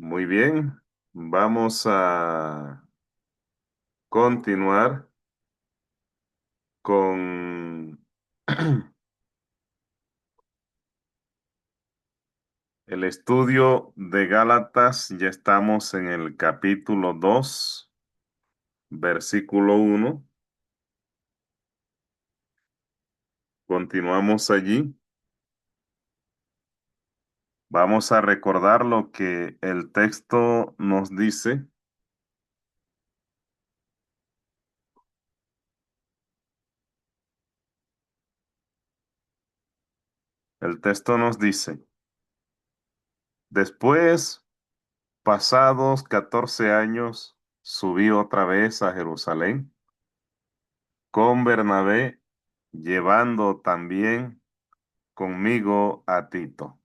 Muy bien, vamos a continuar con el estudio de Gálatas. Ya estamos en el capítulo 2, versículo 1. Continuamos allí. Vamos a recordar lo que el texto nos dice. El texto nos dice, después, pasados 14 años, subí otra vez a Jerusalén con Bernabé, llevando también conmigo a Tito.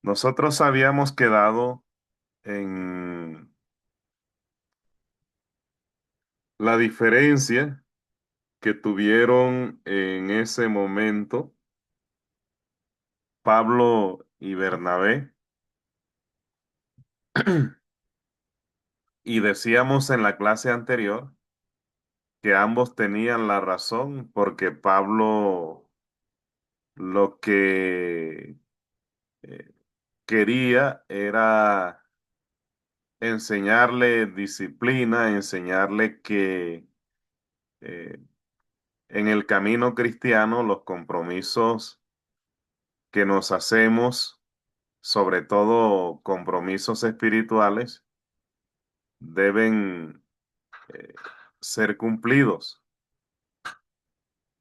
Nosotros habíamos quedado en la diferencia que tuvieron en ese momento Pablo y Bernabé, y decíamos en la clase anterior que ambos tenían la razón porque Pablo lo que eh, quería era enseñarle disciplina, enseñarle que eh, en el camino cristiano los compromisos que nos hacemos, sobre todo compromisos espirituales, deben eh, ser cumplidos.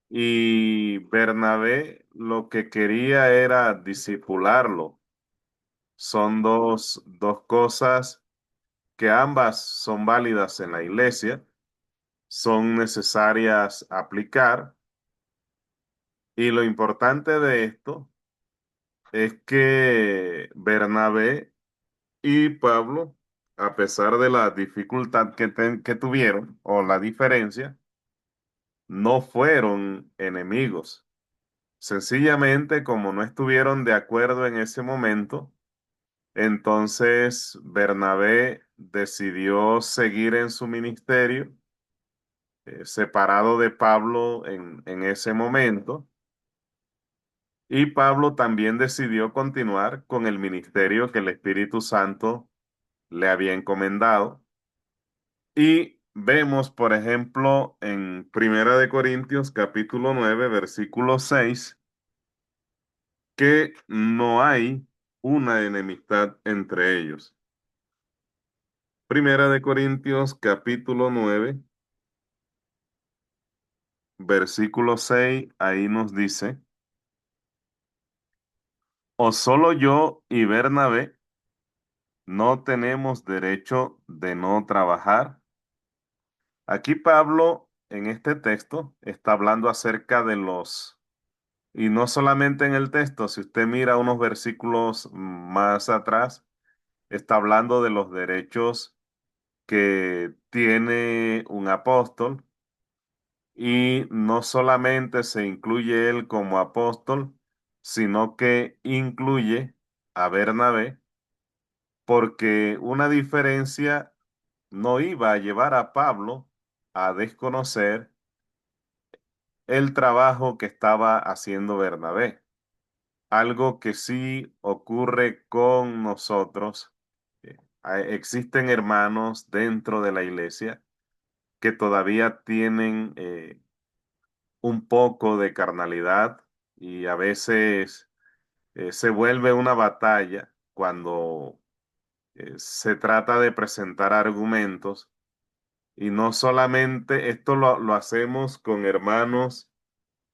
Y Bernabé lo que quería era discipularlo. Son dos cosas que ambas son válidas en la iglesia, son necesarias aplicar. Y lo importante de esto es que Bernabé y Pablo, a pesar de la dificultad que tuvieron o la diferencia, no fueron enemigos. Sencillamente, como no estuvieron de acuerdo en ese momento, entonces Bernabé decidió seguir en su ministerio, separado de Pablo en ese momento. Y Pablo también decidió continuar con el ministerio que el Espíritu Santo le había encomendado. Y vemos, por ejemplo, en Primera de Corintios capítulo 9 versículo 6 que no hay una enemistad entre ellos. Primera de Corintios capítulo 9 versículo 6 ahí nos dice, ¿o solo yo y Bernabé no tenemos derecho de no trabajar? Aquí Pablo, en este texto, está hablando acerca de y no solamente en el texto, si usted mira unos versículos más atrás, está hablando de los derechos que tiene un apóstol, y no solamente se incluye él como apóstol, sino que incluye a Bernabé, porque una diferencia no iba a llevar a Pablo a desconocer el trabajo que estaba haciendo Bernabé. Algo que sí ocurre con nosotros. Existen hermanos dentro de la iglesia que todavía tienen un poco de carnalidad, y a veces se vuelve una batalla cuando se trata de presentar argumentos. Y no solamente esto lo hacemos con hermanos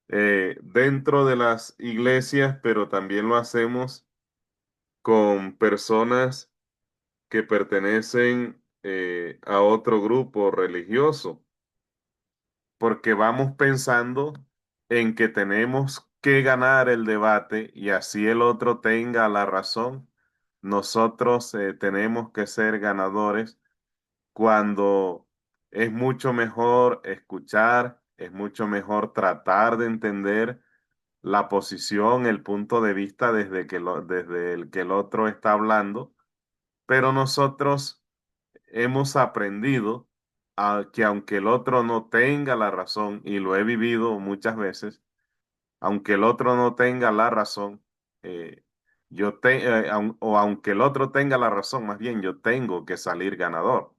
dentro de las iglesias, pero también lo hacemos con personas que pertenecen a otro grupo religioso, porque vamos pensando en que tenemos que ganar el debate y así el otro tenga la razón. Nosotros tenemos que ser ganadores, cuando es mucho mejor escuchar, es mucho mejor tratar de entender la posición, el punto de vista desde el que el otro está hablando, pero nosotros hemos aprendido a que aunque el otro no tenga la razón, y lo he vivido muchas veces, aunque el otro no tenga la razón, eh, o aunque el otro tenga la razón, más bien yo tengo que salir ganador.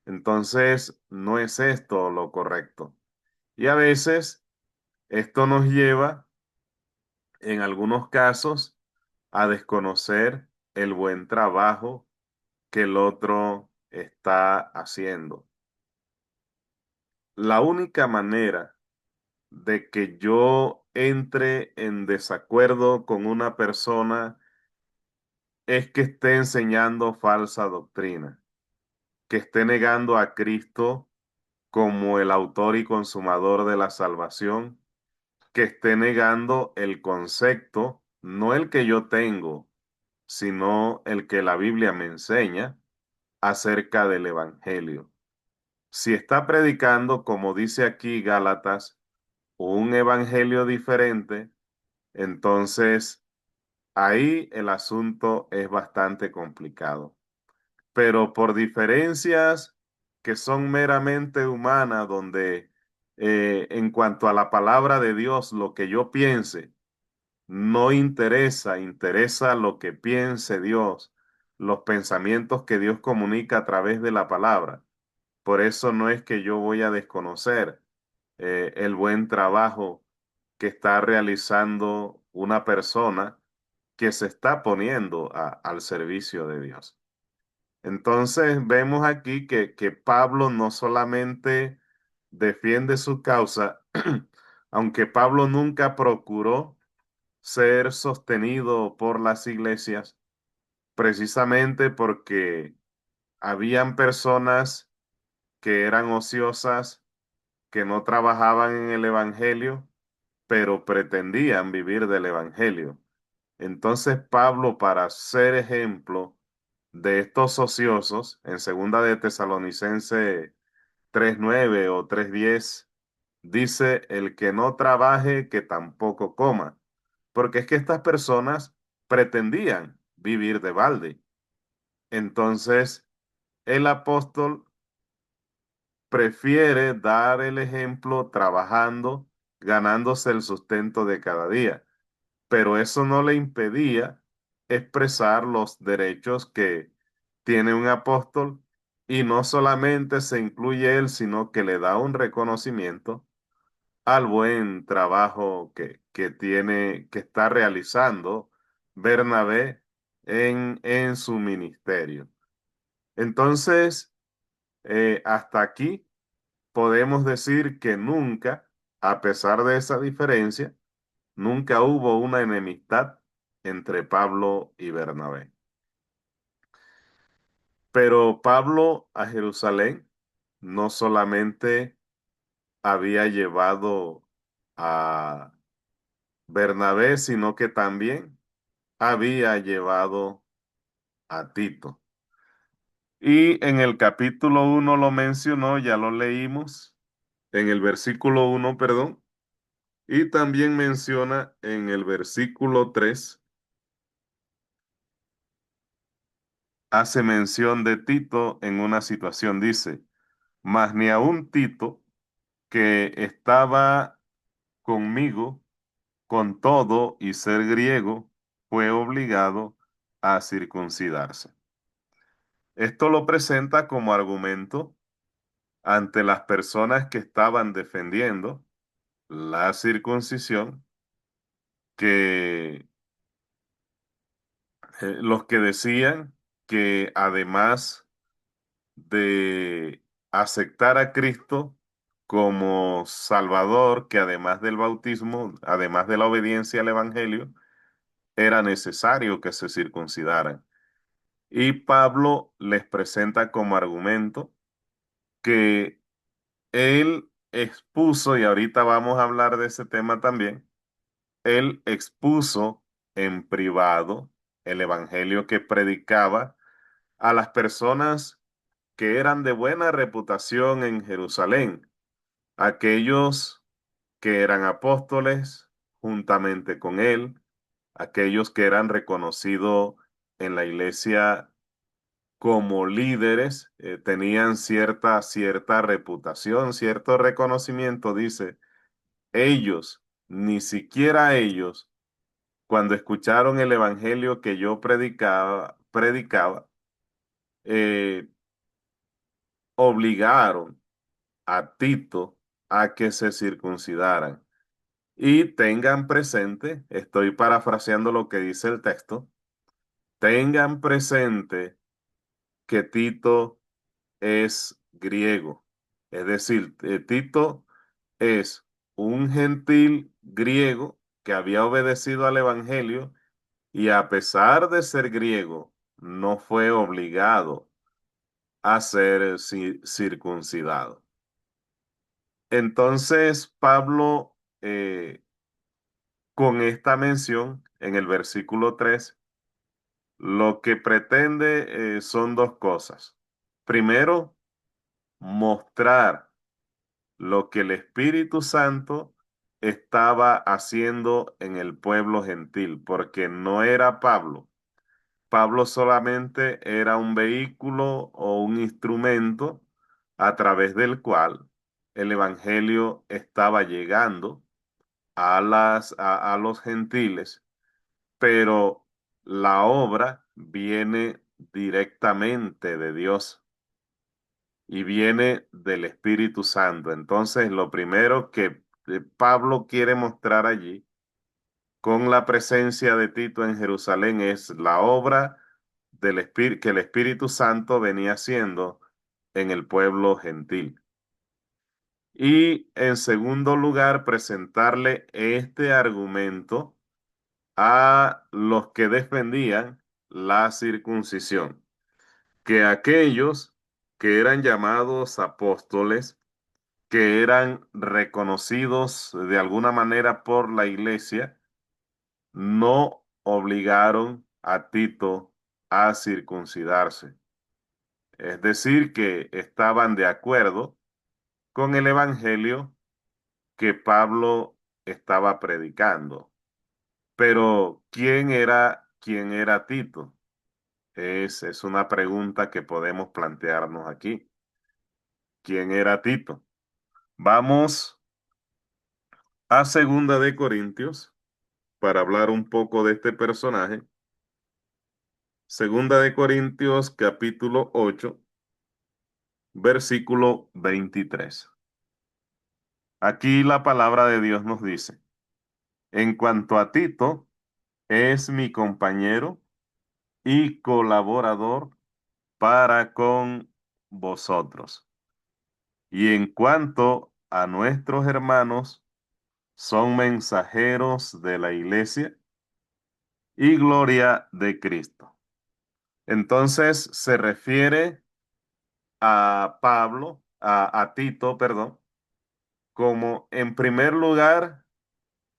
Entonces, no es esto lo correcto. Y a veces esto nos lleva, en algunos casos, a desconocer el buen trabajo que el otro está haciendo. La única manera de que yo entre en desacuerdo con una persona es que esté enseñando falsa doctrina, que esté negando a Cristo como el autor y consumador de la salvación, que esté negando el concepto, no el que yo tengo, sino el que la Biblia me enseña acerca del Evangelio. Si está predicando, como dice aquí Gálatas, un evangelio diferente, entonces ahí el asunto es bastante complicado. Pero por diferencias que son meramente humanas, donde en cuanto a la palabra de Dios, lo que yo piense no interesa, interesa lo que piense Dios, los pensamientos que Dios comunica a través de la palabra. Por eso no es que yo voy a desconocer el buen trabajo que está realizando una persona que se está poniendo al servicio de Dios. Entonces vemos aquí que Pablo no solamente defiende su causa, aunque Pablo nunca procuró ser sostenido por las iglesias, precisamente porque habían personas que eran ociosas, que no trabajaban en el Evangelio, pero pretendían vivir del Evangelio. Entonces Pablo, para ser ejemplo de estos ociosos, en segunda de Tesalonicense 3:9 o 3:10, dice, el que no trabaje, que tampoco coma, porque es que estas personas pretendían vivir de balde. Entonces, el apóstol prefiere dar el ejemplo trabajando, ganándose el sustento de cada día, pero eso no le impedía expresar los derechos que tiene un apóstol, y no solamente se incluye él, sino que le da un reconocimiento al buen trabajo que está realizando Bernabé en su ministerio. Entonces, hasta aquí podemos decir que nunca, a pesar de esa diferencia, nunca hubo una enemistad entre Pablo y Bernabé. Pero Pablo a Jerusalén no solamente había llevado a Bernabé, sino que también había llevado a Tito. Y en el capítulo 1 lo mencionó, ya lo leímos, en el versículo 1, perdón, y también menciona en el versículo 3, hace mención de Tito en una situación, dice, mas ni aun Tito, que estaba conmigo, con todo y ser griego, fue obligado a circuncidarse. Esto lo presenta como argumento ante las personas que estaban defendiendo la circuncisión, que los que decían que además de aceptar a Cristo como Salvador, que además del bautismo, además de la obediencia al Evangelio, era necesario que se circuncidaran. Y Pablo les presenta como argumento que él expuso, y ahorita vamos a hablar de ese tema también, él expuso en privado el evangelio que predicaba a las personas que eran de buena reputación en Jerusalén, aquellos que eran apóstoles, juntamente con él, aquellos que eran reconocidos en la iglesia como líderes, tenían cierta reputación, cierto reconocimiento, dice, ellos, ni siquiera ellos, cuando escucharon el evangelio que yo predicaba, eh, obligaron a Tito a que se circuncidaran. Y tengan presente, estoy parafraseando lo que dice el texto, tengan presente que Tito es griego. Es decir, Tito es un gentil griego que había obedecido al evangelio y a pesar de ser griego, no fue obligado a ser circuncidado. Entonces, Pablo, con esta mención en el versículo 3, lo que pretende, son dos cosas. Primero, mostrar lo que el Espíritu Santo estaba haciendo en el pueblo gentil, porque no era Pablo. Pablo solamente era un vehículo o un instrumento a través del cual el Evangelio estaba llegando a los gentiles, pero la obra viene directamente de Dios y viene del Espíritu Santo. Entonces, lo primero que Pablo quiere mostrar allí con la presencia de Tito en Jerusalén es la obra del Espíritu que el Espíritu Santo venía haciendo en el pueblo gentil. Y en segundo lugar, presentarle este argumento a los que defendían la circuncisión, que aquellos que eran llamados apóstoles, que eran reconocidos de alguna manera por la iglesia, no obligaron a Tito a circuncidarse. Es decir, que estaban de acuerdo con el evangelio que Pablo estaba predicando. Pero quién era Tito? Es una pregunta que podemos plantearnos aquí. ¿Quién era Tito? Vamos a Segunda de Corintios para hablar un poco de este personaje. Segunda de Corintios, capítulo 8, versículo 23. Aquí la palabra de Dios nos dice, en cuanto a Tito, es mi compañero y colaborador para con vosotros. Y en cuanto a nuestros hermanos, son mensajeros de la iglesia y gloria de Cristo. Entonces se refiere a Pablo, a Tito, perdón, como en primer lugar,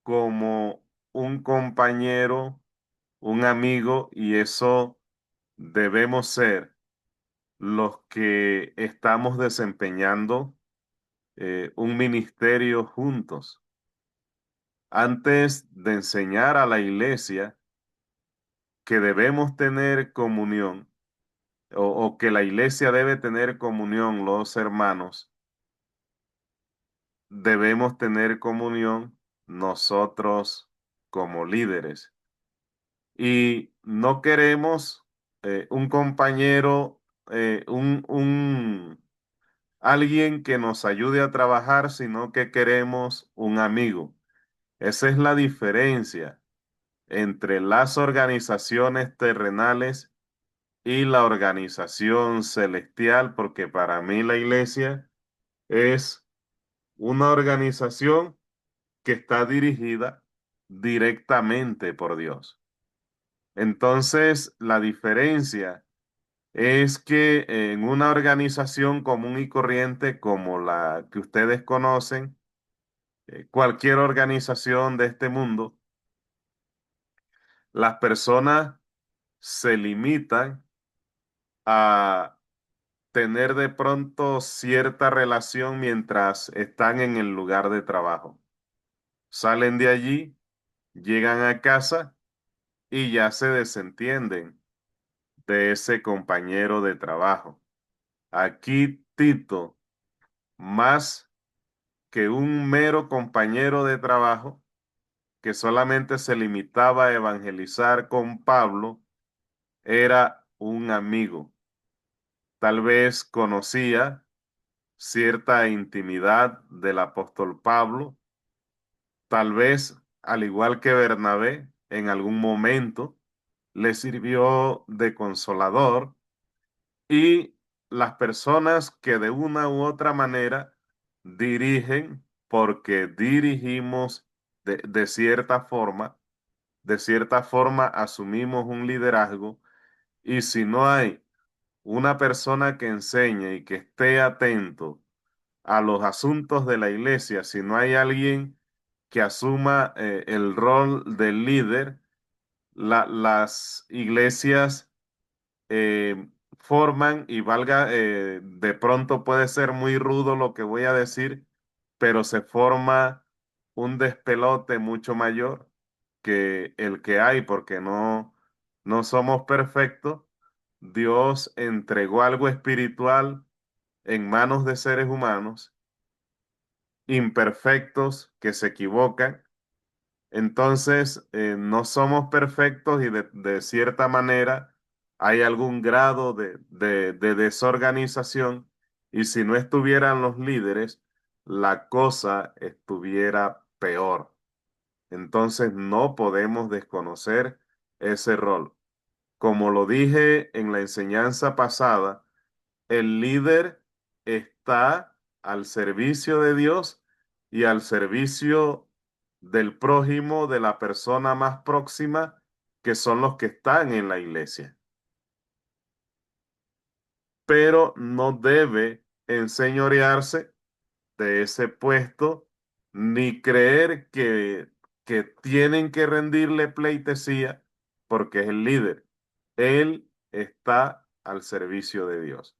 como un compañero, un amigo, y eso debemos ser los que estamos desempeñando un ministerio juntos. Antes de enseñar a la iglesia que debemos tener comunión o que la iglesia debe tener comunión, los hermanos, debemos tener comunión nosotros como líderes. Y no queremos un compañero, alguien que nos ayude a trabajar, sino que queremos un amigo. Esa es la diferencia entre las organizaciones terrenales y la organización celestial, porque para mí la iglesia es una organización que está dirigida directamente por Dios. Entonces, la diferencia es que en una organización común y corriente como la que ustedes conocen, cualquier organización de este mundo, las personas se limitan a tener de pronto cierta relación mientras están en el lugar de trabajo. Salen de allí llegan a casa y ya se desentienden de ese compañero de trabajo. Aquí Tito, más que un mero compañero de trabajo, que solamente se limitaba a evangelizar con Pablo, era un amigo. Tal vez conocía cierta intimidad del apóstol Pablo, tal vez, al igual que Bernabé, en algún momento le sirvió de consolador y las personas que de una u otra manera dirigen, porque dirigimos de cierta forma asumimos un liderazgo y si no hay una persona que enseñe y que esté atento a los asuntos de la iglesia, si no hay alguien que asuma el rol del líder, las iglesias forman, y valga, de pronto puede ser muy rudo lo que voy a decir, pero se forma un despelote mucho mayor que el que hay, porque no somos perfectos. Dios entregó algo espiritual en manos de seres humanos imperfectos que se equivocan. Entonces, no somos perfectos y de cierta manera hay algún grado de desorganización y si no estuvieran los líderes, la cosa estuviera peor. Entonces, no podemos desconocer ese rol. Como lo dije en la enseñanza pasada, el líder está al servicio de Dios y al servicio del prójimo, de la persona más próxima, que son los que están en la iglesia. Pero no debe enseñorearse de ese puesto ni creer que tienen que rendirle pleitesía porque es el líder. Él está al servicio de Dios.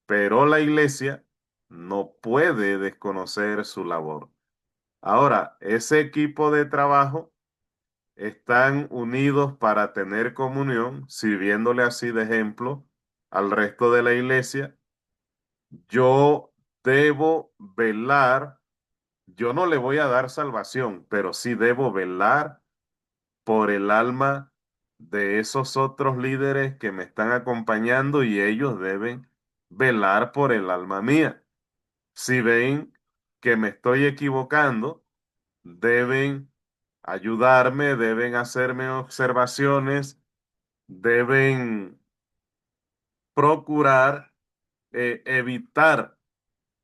Pero la iglesia no puede desconocer su labor. Ahora, ese equipo de trabajo están unidos para tener comunión, sirviéndole así de ejemplo al resto de la iglesia. Yo debo velar, yo no le voy a dar salvación, pero sí debo velar por el alma de esos otros líderes que me están acompañando y ellos deben velar por el alma mía. Si ven que me estoy equivocando, deben ayudarme, deben hacerme observaciones, deben procurar evitar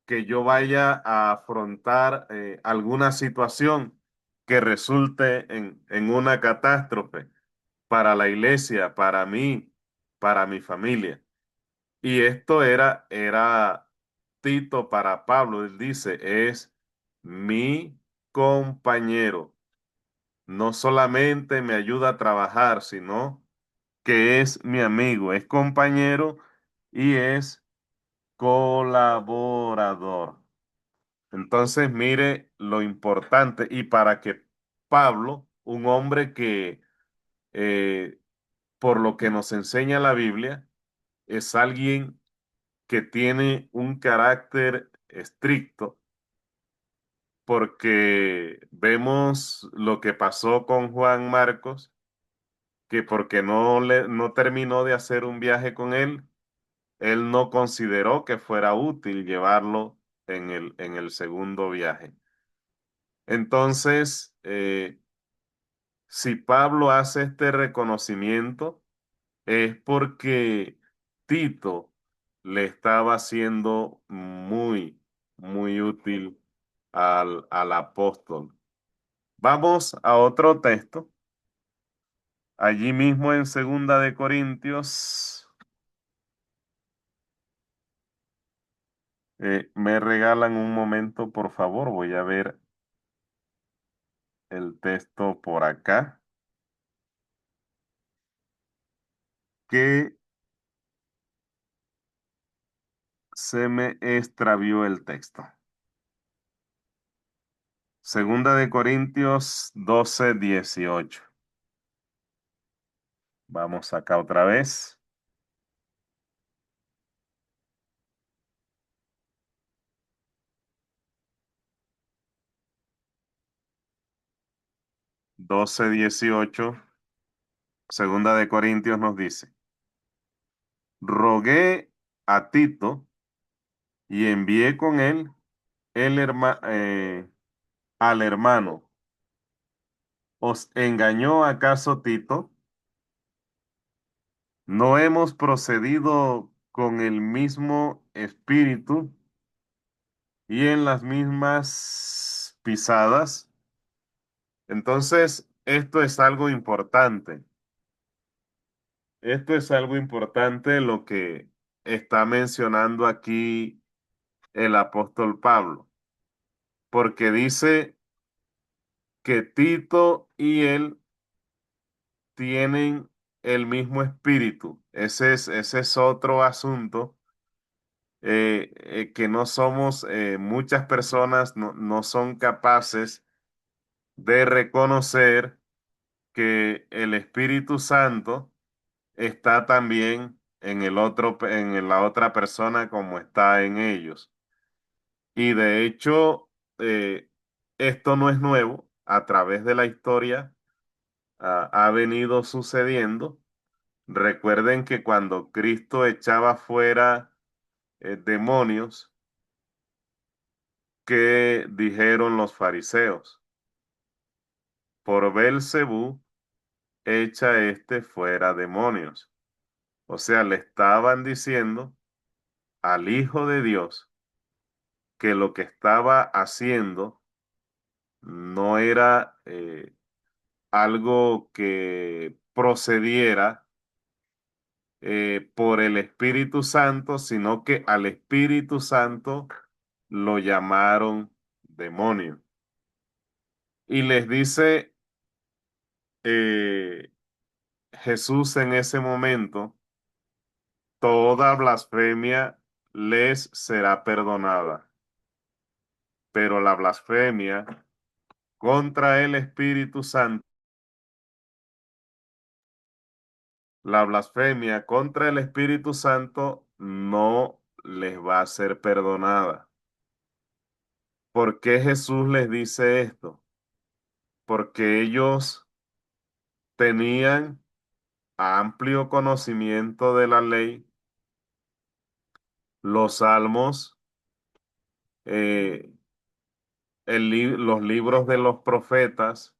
que yo vaya a afrontar alguna situación que resulte en una catástrofe para la iglesia, para mí, para mi familia. Y esto era Tito para Pablo. Él dice, es mi compañero. No solamente me ayuda a trabajar, sino que es mi amigo, es compañero y es colaborador. Entonces, mire lo importante y para que Pablo, un hombre que, eh, por lo que nos enseña la Biblia, es alguien que tiene un carácter estricto, porque vemos lo que pasó con Juan Marcos, que porque no terminó de hacer un viaje con él no consideró que fuera útil llevarlo en el segundo viaje. Entonces, si Pablo hace este reconocimiento, es porque Tito le estaba siendo muy útil al apóstol. Vamos a otro texto, allí mismo en Segunda de Corintios. Me regalan un momento, por favor, voy a ver el texto por acá, que se me extravió el texto. Segunda de Corintios 12:18. Vamos acá otra vez. 12:18. Segunda de Corintios nos dice, rogué a Tito y envié con él al hermano. ¿Os engañó acaso Tito? ¿No hemos procedido con el mismo espíritu y en las mismas pisadas? Entonces, esto es algo importante. Esto es algo importante lo que está mencionando aquí el apóstol Pablo, porque dice que Tito y él tienen el mismo espíritu. Ese es otro asunto, que no somos, muchas personas no son capaces de reconocer que el Espíritu Santo está también en el otro, en la otra persona como está en ellos. Y de hecho, esto no es nuevo. A través de la historia, ha venido sucediendo. Recuerden que cuando Cristo echaba fuera demonios, ¿qué dijeron los fariseos? Por Belcebú echa este fuera demonios. O sea, le estaban diciendo al Hijo de Dios que lo que estaba haciendo no era algo que procediera por el Espíritu Santo, sino que al Espíritu Santo lo llamaron demonio. Y les dice eh, Jesús en ese momento, toda blasfemia les será perdonada, pero la blasfemia contra el Espíritu Santo, la blasfemia contra el Espíritu Santo no les va a ser perdonada. ¿Por qué Jesús les dice esto? Porque ellos tenían amplio conocimiento de la ley, los salmos, eh, los libros de los profetas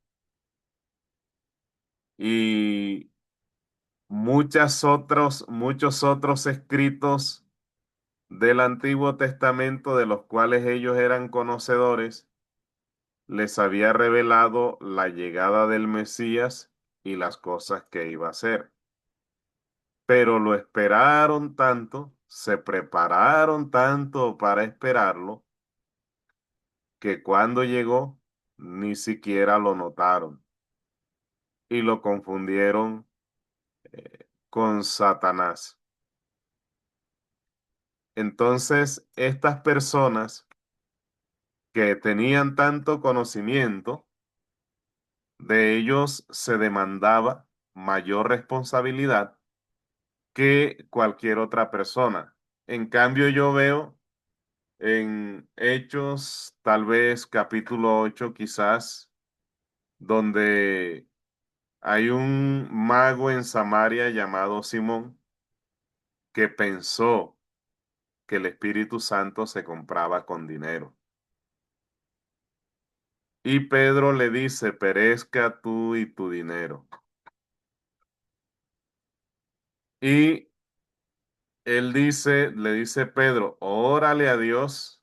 y muchos otros escritos del Antiguo Testamento de los cuales ellos eran conocedores, les había revelado la llegada del Mesías y las cosas que iba a hacer. Pero lo esperaron tanto, se prepararon tanto para esperarlo, que cuando llegó ni siquiera lo notaron y lo confundieron con Satanás. Entonces, estas personas que tenían tanto conocimiento, de ellos se demandaba mayor responsabilidad que cualquier otra persona. En cambio, yo veo en Hechos, tal vez capítulo 8 quizás, donde hay un mago en Samaria llamado Simón que pensó que el Espíritu Santo se compraba con dinero. Y Pedro le dice, perezca tú y tu dinero. Y le dice Pedro, órale a Dios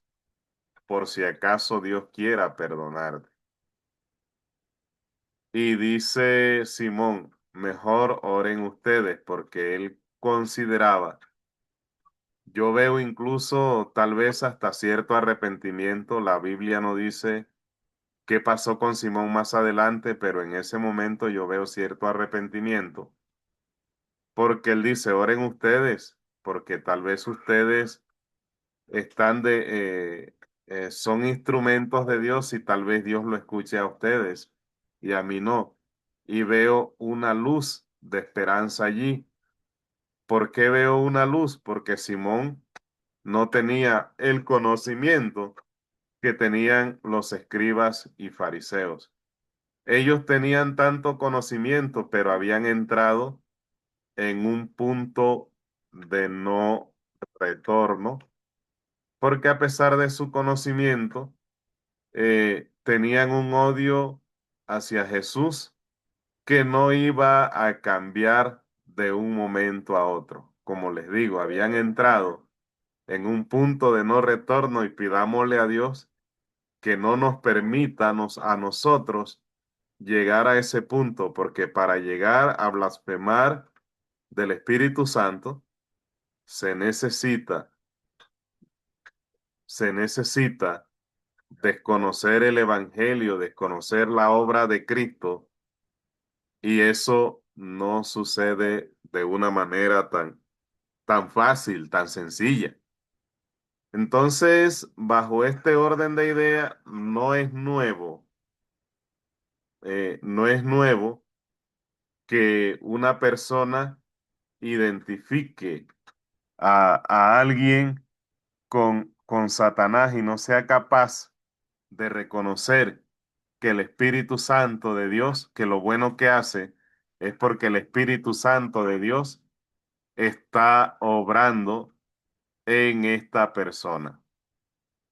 por si acaso Dios quiera perdonarte. Y dice Simón, mejor oren ustedes porque él consideraba, yo veo incluso tal vez hasta cierto arrepentimiento. La Biblia no dice qué pasó con Simón más adelante, pero en ese momento yo veo cierto arrepentimiento, porque él dice, oren ustedes, porque tal vez ustedes están son instrumentos de Dios y tal vez Dios lo escuche a ustedes y a mí no. Y veo una luz de esperanza allí. ¿Por qué veo una luz? Porque Simón no tenía el conocimiento que tenían los escribas y fariseos. Ellos tenían tanto conocimiento, pero habían entrado en un punto de no retorno, porque a pesar de su conocimiento, tenían un odio hacia Jesús que no iba a cambiar de un momento a otro. Como les digo, habían entrado en un punto de no retorno y pidámosle a Dios que no nos permita a nosotros llegar a ese punto, porque para llegar a blasfemar del Espíritu Santo se necesita, se necesita desconocer el Evangelio, desconocer la obra de Cristo, y eso no sucede de una manera tan fácil, tan sencilla. Entonces, bajo este orden de idea, no es nuevo que una persona identifique a alguien con Satanás y no sea capaz de reconocer que el Espíritu Santo de Dios, que lo bueno que hace es porque el Espíritu Santo de Dios está obrando en esta persona.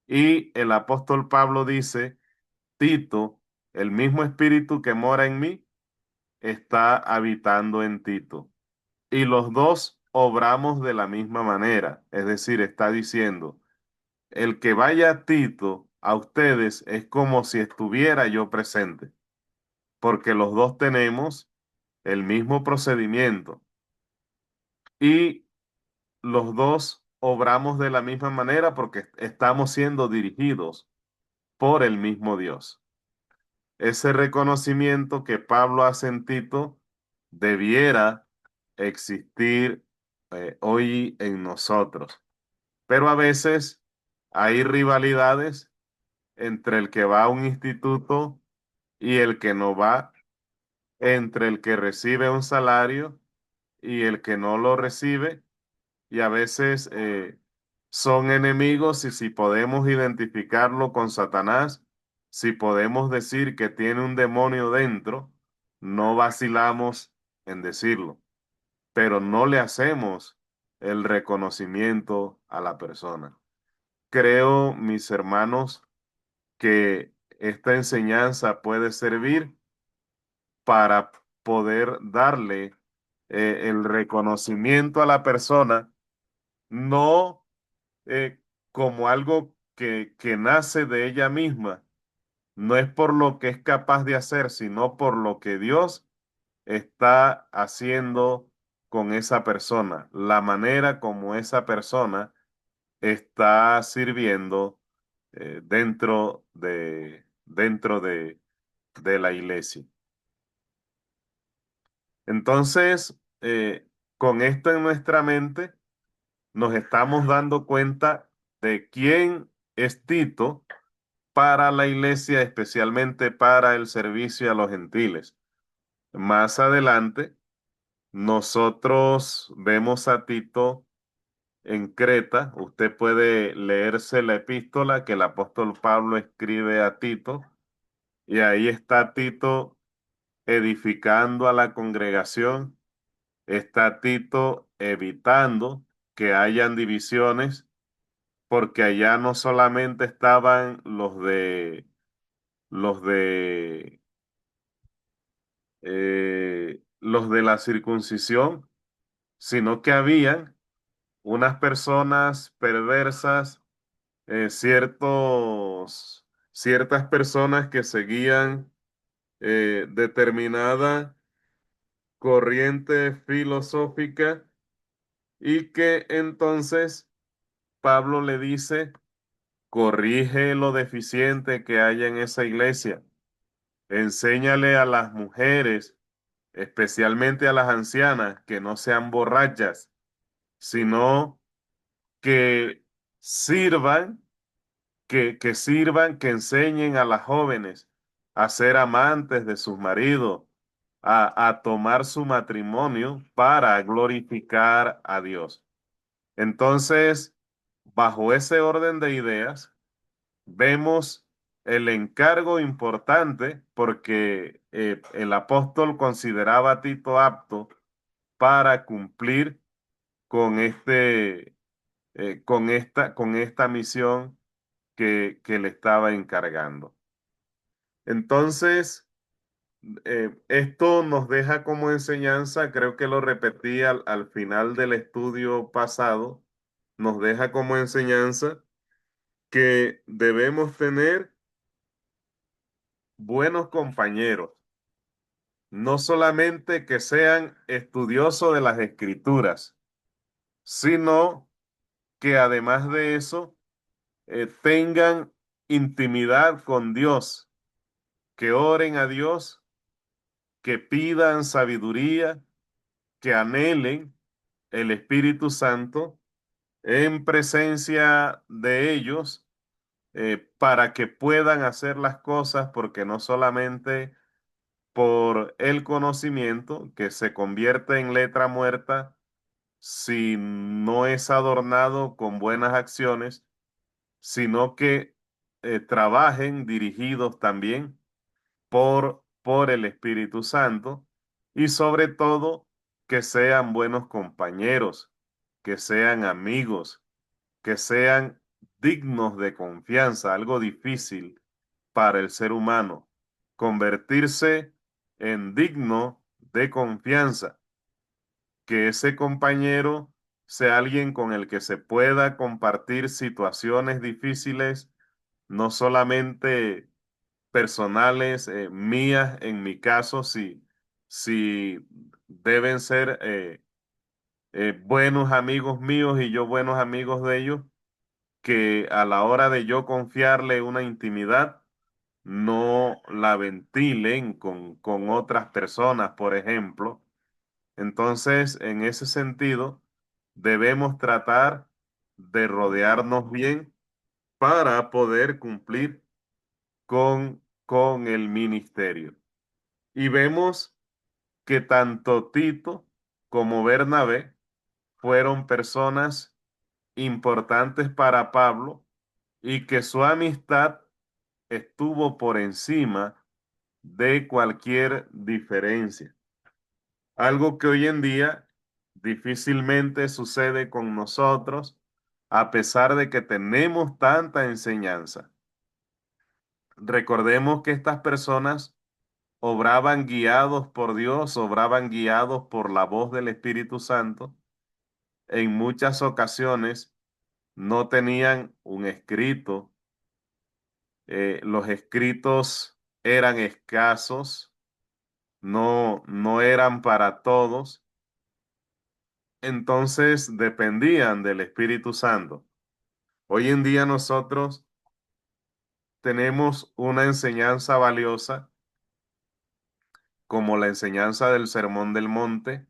Y el apóstol Pablo dice, Tito, el mismo Espíritu que mora en mí, está habitando en Tito. Y los dos obramos de la misma manera, es decir, está diciendo, el que vaya a Tito a ustedes es como si estuviera yo presente, porque los dos tenemos el mismo procedimiento y los dos obramos de la misma manera porque estamos siendo dirigidos por el mismo Dios. Ese reconocimiento que Pablo hace en Tito debiera existir hoy en nosotros. Pero a veces hay rivalidades entre el que va a un instituto y el que no va, entre el que recibe un salario y el que no lo recibe, y a veces son enemigos y si podemos identificarlo con Satanás, si podemos decir que tiene un demonio dentro, no vacilamos en decirlo, pero no le hacemos el reconocimiento a la persona. Creo, mis hermanos, que esta enseñanza puede servir para poder darle el reconocimiento a la persona, no como algo que nace de ella misma, no es por lo que es capaz de hacer, sino por lo que Dios está haciendo con esa persona, la manera como esa persona está sirviendo dentro de la iglesia. Entonces, con esto en nuestra mente, nos estamos dando cuenta de quién es Tito para la iglesia, especialmente para el servicio a los gentiles. Más adelante, nosotros vemos a Tito en Creta. Usted puede leerse la epístola que el apóstol Pablo escribe a Tito, y ahí está Tito edificando a la congregación, está Tito evitando que hayan divisiones, porque allá no solamente estaban los de los de la circuncisión, sino que habían unas personas perversas, ciertas personas que seguían determinada corriente filosófica y que entonces Pablo le dice, corrige lo deficiente que haya en esa iglesia, enséñale a las mujeres, especialmente a las ancianas, que no sean borrachas, sino que sirvan que sirvan, que enseñen a las jóvenes a ser amantes de sus maridos, a tomar su matrimonio para glorificar a Dios. Entonces, bajo ese orden de ideas, vemos el encargo importante porque el apóstol consideraba a Tito apto para cumplir con con esta misión que le estaba encargando. Entonces, esto nos deja como enseñanza, creo que lo repetí al final del estudio pasado, nos deja como enseñanza que debemos tener buenos compañeros, no solamente que sean estudiosos de las escrituras, sino que además de eso tengan intimidad con Dios, que oren a Dios, que pidan sabiduría, que anhelen el Espíritu Santo en presencia de ellos para que puedan hacer las cosas, porque no solamente por el conocimiento que se convierte en letra muerta si no es adornado con buenas acciones, sino que trabajen dirigidos también por el Espíritu Santo y sobre todo que sean buenos compañeros, que sean amigos, que sean dignos de confianza, algo difícil para el ser humano, convertirse en digno de confianza, que ese compañero sea alguien con el que se pueda compartir situaciones difíciles, no solamente personales, mías, en mi caso, si deben ser buenos amigos míos y yo buenos amigos de ellos, que a la hora de yo confiarle una intimidad, no la ventilen con otras personas, por ejemplo. Entonces, en ese sentido, debemos tratar de rodearnos bien para poder cumplir con el ministerio. Y vemos que tanto Tito como Bernabé fueron personas importantes para Pablo y que su amistad estuvo por encima de cualquier diferencia. Algo que hoy en día difícilmente sucede con nosotros, a pesar de que tenemos tanta enseñanza. Recordemos que estas personas obraban guiados por Dios, obraban guiados por la voz del Espíritu Santo. En muchas ocasiones no tenían un escrito, los escritos eran escasos, no eran para todos, entonces dependían del Espíritu Santo. Hoy en día nosotros tenemos una enseñanza valiosa como la enseñanza del Sermón del Monte,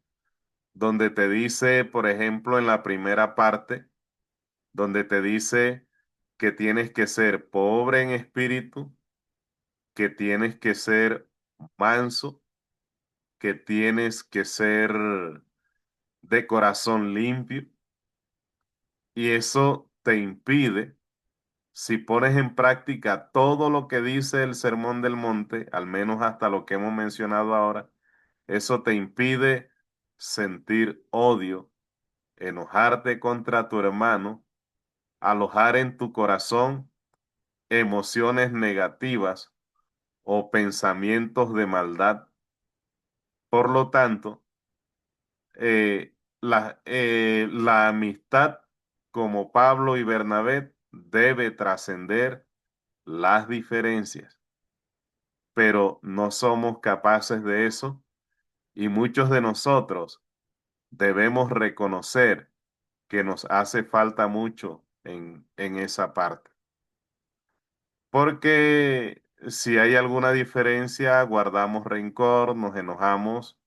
donde te dice, por ejemplo, en la primera parte, donde te dice que tienes que ser pobre en espíritu, que tienes que ser manso, que tienes que ser de corazón limpio, y eso te impide, si pones en práctica todo lo que dice el Sermón del Monte, al menos hasta lo que hemos mencionado ahora, eso te impide sentir odio, enojarte contra tu hermano, alojar en tu corazón emociones negativas o pensamientos de maldad. Por lo tanto, la amistad como Pablo y Bernabé debe trascender las diferencias, pero no somos capaces de eso y muchos de nosotros debemos reconocer que nos hace falta mucho en esa parte. Porque si hay alguna diferencia, guardamos rencor, nos enojamos,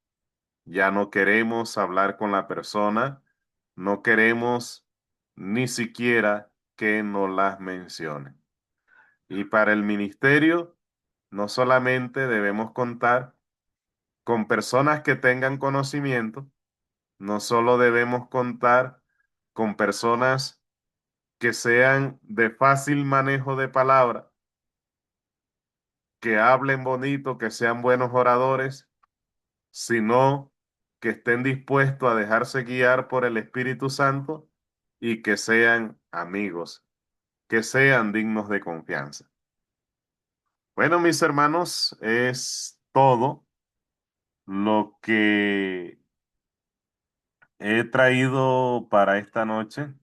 ya no queremos hablar con la persona, no queremos ni siquiera que nos las mencione. Y para el ministerio, no solamente debemos contar con personas que tengan conocimiento, no solo debemos contar con personas que sean de fácil manejo de palabra, que hablen bonito, que sean buenos oradores, sino que estén dispuestos a dejarse guiar por el Espíritu Santo y que sean amigos, que sean dignos de confianza. Bueno, mis hermanos, es todo lo que he traído para esta noche.